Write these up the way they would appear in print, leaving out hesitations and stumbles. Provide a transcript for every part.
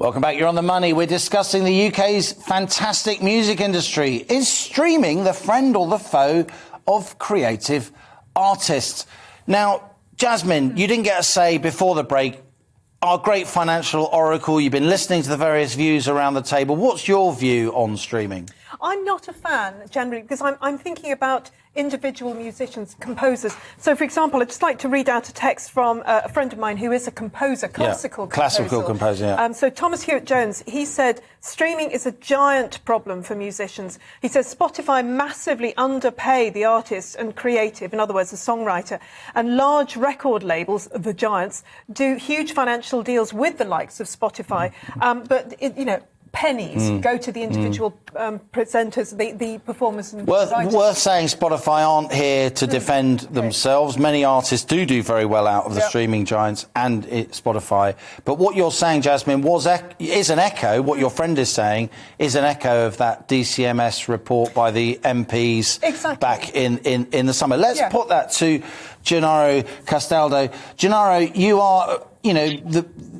Welcome back. You're on the money. We're discussing the UK's fantastic music industry. Is streaming the friend or the foe of creative artists? Now, Jasmine, you didn't get a say before the break. Our great financial oracle, you've been listening to the various views around the table. What's your view on streaming? I'm not a fan, generally, because I'm thinking about individual musicians, composers. So, for example, I'd just like to read out a text from a friend of mine who is a composer, classical composer. Yeah. So Thomas Hewitt-Jones, he said, streaming is a giant problem for musicians. He says Spotify massively underpay the artist and creative, in other words, the songwriter, and large record labels, the giants, do huge financial deals with the likes of Spotify. Pennies go to the individual presenters, the performers. And worth saying Spotify aren't here to defend themselves. Many artists do very well out of the streaming giants and Spotify. But what you're saying, Jasmine, is an echo. What your friend is saying is an echo of that DCMS report by the MPs back in the summer. Let's put that to Gennaro Castaldo. Gennaro, you are,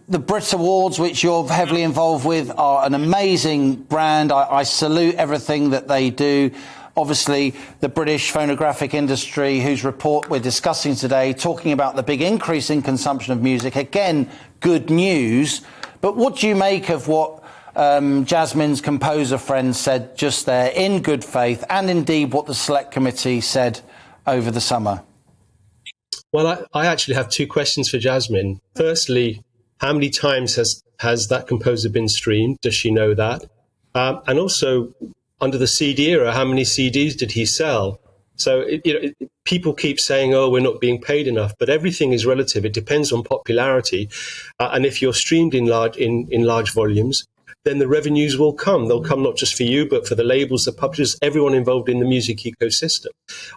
the Brit Awards, which you're heavily involved with, are an amazing brand. I salute everything that they do. Obviously, the British phonographic industry, whose report we're discussing today, talking about the big increase in consumption of music. Again, good news. But what do you make of what Jasmine's composer friend said just there, in good faith, and indeed what the Select Committee said over the summer? Well, I actually have two questions for Jasmine. Firstly, how many times has that composer been streamed? Does she know that? And also, under the CD era, how many CDs did he sell? So people keep saying, "Oh, we're not being paid enough," but everything is relative. It depends on popularity, and if you're streamed in large volumes, then the revenues will come. They'll come not just for you, but for the labels, the publishers, everyone involved in the music ecosystem.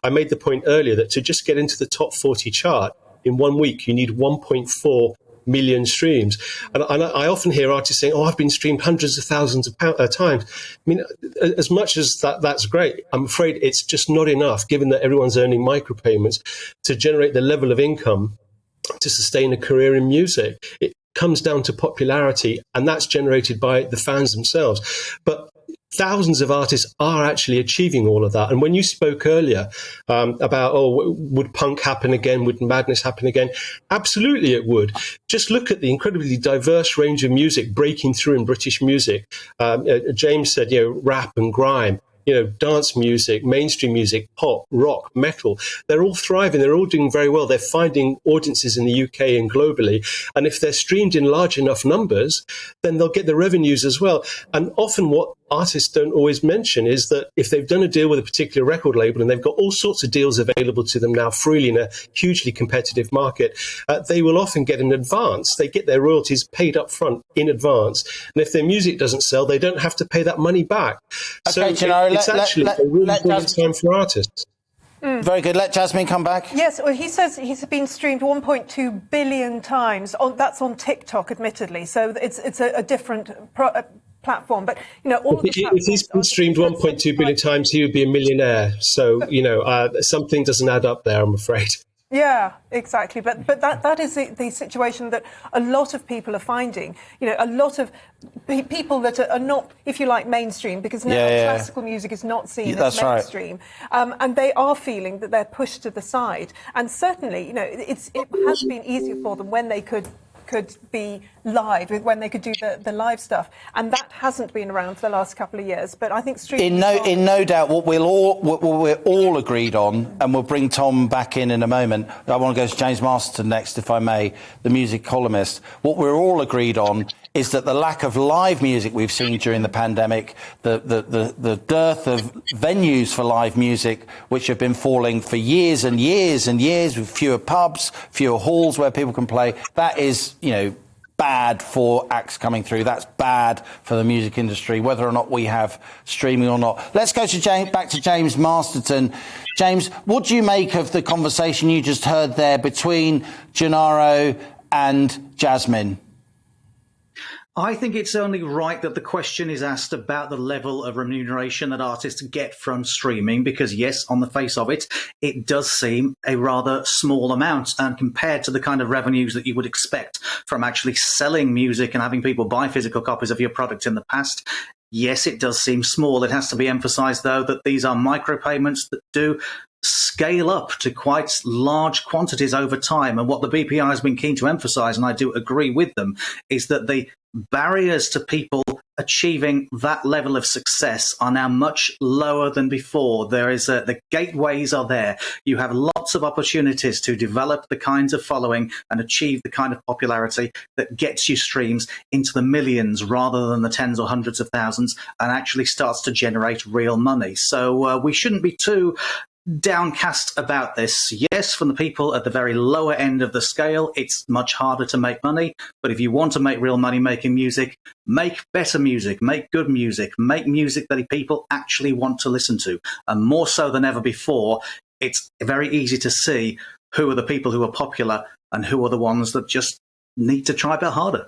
I made the point earlier that to just get into the top 40 chart in 1 week, you need 1.4 million streams. And I often hear artists saying, "Oh, I've been streamed hundreds of thousands of times." I mean, as much as that's great, I'm afraid it's just not enough, given that everyone's earning micropayments, to generate the level of income to sustain a career in music. It comes down to popularity, and that's generated by the fans themselves. But thousands of artists are actually achieving all of that. And when you spoke earlier about, would punk happen again? Would madness happen again? Absolutely it would. Just look at the incredibly diverse range of music breaking through in British music. James said, rap and grime. Dance music, mainstream music, pop, rock, metal, they're all thriving. They're all doing very well. They're finding audiences in the UK and globally. And if they're streamed in large enough numbers, then they'll get the revenues as well. And often what artists don't always mention is that if they've done a deal with a particular record label and they've got all sorts of deals available to them now freely in a hugely competitive market, they will often get an advance. They get their royalties paid up front in advance. And if their music doesn't sell, they don't have to pay that money back. Okay, So it's actually a really important time for artists. Very good. Let Jasmine come back. Yes, well, he says he's been streamed 1.2 billion times. That's on TikTok, admittedly. So it's a different platform. But, all if he's been streamed 1.2 billion times, he would be a millionaire. So, something doesn't add up there, I'm afraid. Yeah, exactly. But that is the situation that a lot of people are finding. A lot of people that are not, if you like, mainstream, because now classical music is not seen as mainstream. Right. And they are feeling that they're pushed to the side. And certainly, it has been easier for them when they could be live, when they could do the live stuff, and that hasn't been around for the last couple of years. But I think streaming in no doubt what we're all agreed on, and we'll bring Tom back in a moment. I want to go to James Masterton next, if I may, the music columnist. What we're all agreed on is that the lack of live music we've seen during the pandemic, the dearth of venues for live music, which have been falling for years and years and years, with fewer pubs, fewer halls where people can play, that is, bad for acts coming through. That's bad for the music industry, whether or not we have streaming or not. Let's go to back to James Masterton. James, what do you make of the conversation you just heard there between Gennaro and Jasmine? I think it's only right that the question is asked about the level of remuneration that artists get from streaming, because yes, on the face of it, it does seem a rather small amount, and compared to the kind of revenues that you would expect from actually selling music and having people buy physical copies of your product in the past, yes, it does seem small. It has to be emphasised, though, that these are micropayments that do scale up to quite large quantities over time. And what the BPI has been keen to emphasise, and I do agree with them, is that the barriers to people achieving that level of success are now much lower than before. There is the gateways are there. You have lots of opportunities to develop the kinds of following and achieve the kind of popularity that gets you streams into the millions rather than the tens or hundreds of thousands, and actually starts to generate real money. So we shouldn't be too downcast about this. Yes, from the people at the very lower end of the scale, it's much harder to make money. But if you want to make real money making music, make better music, make good music, make music that people actually want to listen to. And more so than ever before, it's very easy to see who are the people who are popular and who are the ones that just need to try a bit harder.